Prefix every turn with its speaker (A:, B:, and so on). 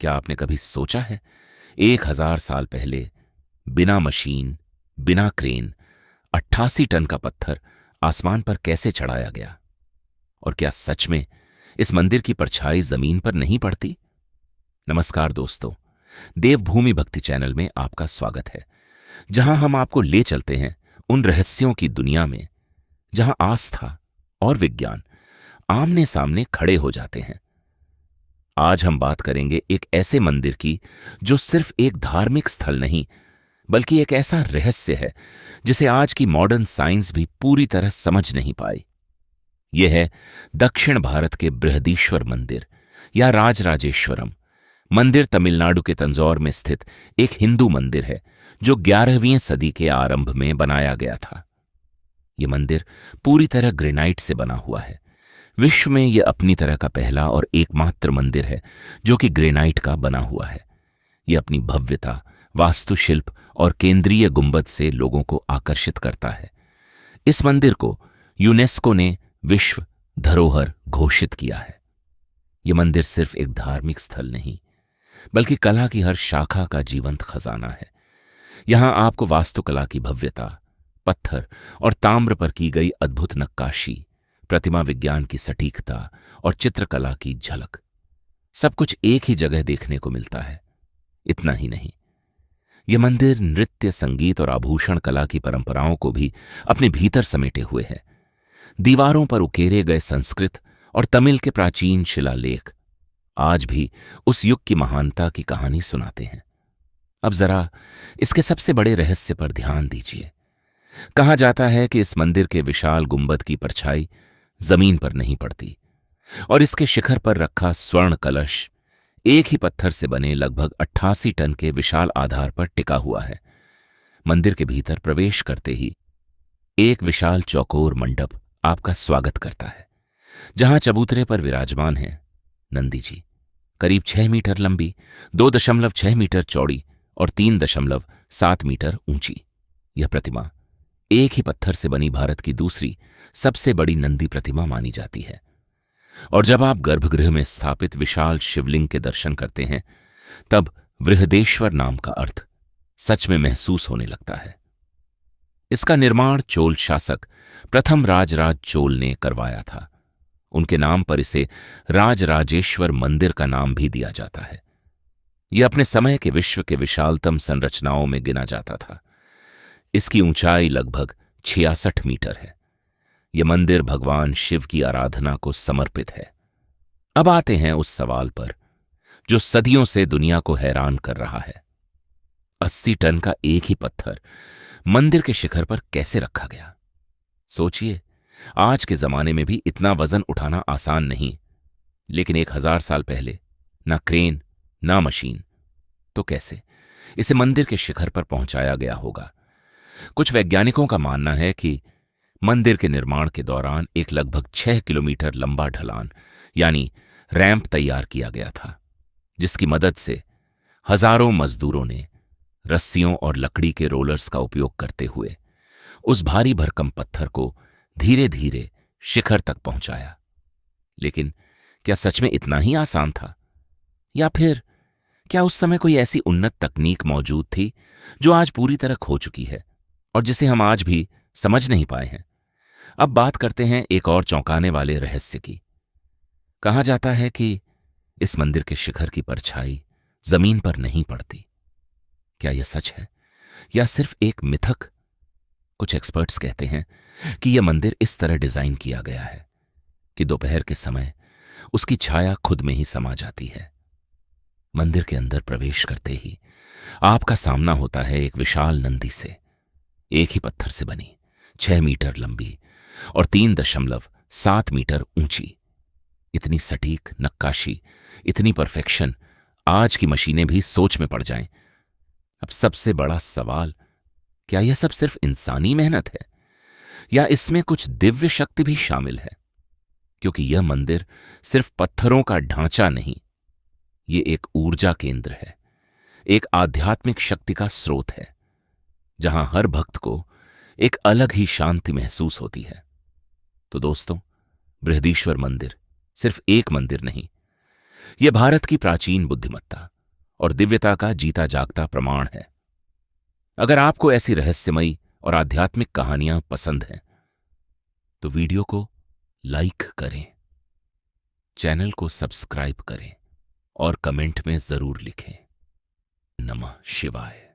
A: क्या आपने कभी सोचा है 1000 साल पहले बिना मशीन, बिना क्रेन 88 टन का पत्थर आसमान पर कैसे चढ़ाया गया? और क्या सच में इस मंदिर की परछाई जमीन पर नहीं पड़ती? नमस्कार दोस्तों, देवभूमि भक्ति चैनल में आपका स्वागत है, जहां हम आपको ले चलते हैं उन रहस्यों की दुनिया में जहां आस्था और विज्ञान आमने सामने खड़े हो जाते हैं। आज हम बात करेंगे एक ऐसे मंदिर की जो सिर्फ एक धार्मिक स्थल नहीं, बल्कि एक ऐसा रहस्य है जिसे आज की मॉडर्न साइंस भी पूरी तरह समझ नहीं पाई। यह है दक्षिण भारत के बृहदीश्वर मंदिर या राजराजेश्वरम मंदिर। तमिलनाडु के तंजौर में स्थित एक हिंदू मंदिर है जो 11वीं सदी के आरंभ में बनाया गया था। यह मंदिर पूरी तरह ग्रेनाइट से बना हुआ है। विश्व में यह अपनी तरह का पहला और एकमात्र मंदिर है जो कि ग्रेनाइट का बना हुआ है। यह अपनी भव्यता, वास्तुशिल्प और केंद्रीय गुंबद से लोगों को आकर्षित करता है। इस मंदिर को यूनेस्को ने विश्व धरोहर घोषित किया है। यह मंदिर सिर्फ एक धार्मिक स्थल नहीं, बल्कि कला की हर शाखा का जीवंत खजाना है। यहां आपको वास्तुकला की भव्यता, पत्थर और ताम्र पर की गई अद्भुत नक्काशी, प्रतिमा विज्ञान की सटीकता और चित्रकला की झलक, सब कुछ एक ही जगह देखने को मिलता है। इतना ही नहीं, यह मंदिर नृत्य, संगीत और आभूषण कला की परंपराओं को भी अपने भीतर समेटे हुए है। दीवारों पर उकेरे गए संस्कृत और तमिल के प्राचीन शिलालेख आज भी उस युग की महानता की कहानी सुनाते हैं। अब जरा इसके सबसे बड़े रहस्य पर ध्यान दीजिए। कहा जाता है कि इस मंदिर के विशाल गुंबद की परछाई जमीन पर नहीं पड़ती और इसके शिखर पर रखा स्वर्ण कलश एक ही पत्थर से बने लगभग 88 टन के विशाल आधार पर टिका हुआ है। मंदिर के भीतर प्रवेश करते ही एक विशाल चौकोर मंडप आपका स्वागत करता है, जहां चबूतरे पर विराजमान है नंदी जी, करीब 6 मीटर लंबी, 2.6 मीटर चौड़ी और 3.7 मीटर ऊंची। यह प्रतिमा एक ही पत्थर से बनी भारत की दूसरी सबसे बड़ी नंदी प्रतिमा मानी जाती है। और जब आप गर्भगृह में स्थापित विशाल शिवलिंग के दर्शन करते हैं, तब बृहदेश्वर नाम का अर्थ सच में महसूस होने लगता है। इसका निर्माण चोल शासक प्रथम राजराज चोल ने करवाया था। उनके नाम पर इसे राजराजेश्वर मंदिर का नाम भी दिया जाता है। यह अपने समय के विश्व के विशालतम संरचनाओं में गिना जाता था। इसकी ऊंचाई लगभग 66 मीटर है। यह मंदिर भगवान शिव की आराधना को समर्पित है। अब आते हैं उस सवाल पर जो सदियों से दुनिया को हैरान कर रहा है। 80 टन का एक ही पत्थर मंदिर के शिखर पर कैसे रखा गया? सोचिए, आज के जमाने में भी इतना वजन उठाना आसान नहीं, लेकिन 1000 साल पहले ना क्रेन, ना मशीन, तो कैसे इसे मंदिर के शिखर पर पहुंचाया गया होगा? कुछ वैज्ञानिकों का मानना है कि मंदिर के निर्माण के दौरान एक लगभग 6 किलोमीटर लंबा ढलान यानी रैंप तैयार किया गया था, जिसकी मदद से हजारों मजदूरों ने रस्सियों और लकड़ी के रोलर्स का उपयोग करते हुए उस भारी भरकम पत्थर को धीरे धीरे शिखर तक पहुंचाया। लेकिन क्या सच में इतना ही आसान था? या फिर क्या उस समय कोई ऐसी उन्नत तकनीक मौजूद थी जो आज पूरी तरह खो चुकी है और जिसे हम आज भी समझ नहीं पाए हैं? अब बात करते हैं एक और चौंकाने वाले रहस्य की। कहा जाता है कि इस मंदिर के शिखर की परछाई जमीन पर नहीं पड़ती। क्या यह सच है या सिर्फ एक मिथक? कुछ एक्सपर्ट्स कहते हैं कि यह मंदिर इस तरह डिजाइन किया गया है कि दोपहर के समय उसकी छाया खुद में ही समा जाती है। मंदिर के अंदर प्रवेश करते ही आपका सामना होता है एक विशाल नंदी से, एक ही पत्थर से बनी, 6 मीटर लंबी और 3.7 मीटर ऊंची। इतनी सटीक नक्काशी, इतनी परफेक्शन, आज की मशीनें भी सोच में पड़ जाएं। अब सबसे बड़ा सवाल, क्या यह सब सिर्फ इंसानी मेहनत है या इसमें कुछ दिव्य शक्ति भी शामिल है? क्योंकि यह मंदिर सिर्फ पत्थरों का ढांचा नहीं, ये एक ऊर्जा केंद्र है, एक आध्यात्मिक शक्ति का स्रोत है, जहां हर भक्त को एक अलग ही शांति महसूस होती है। तो दोस्तों, बृहदीश्वर मंदिर सिर्फ एक मंदिर नहीं, यह भारत की प्राचीन बुद्धिमत्ता और दिव्यता का जीता जागता प्रमाण है। अगर आपको ऐसी रहस्यमयी और आध्यात्मिक कहानियां पसंद हैं तो वीडियो को लाइक करें, चैनल को सब्सक्राइब करें और कमेंट में जरूर लिखें। नमः शिवाय।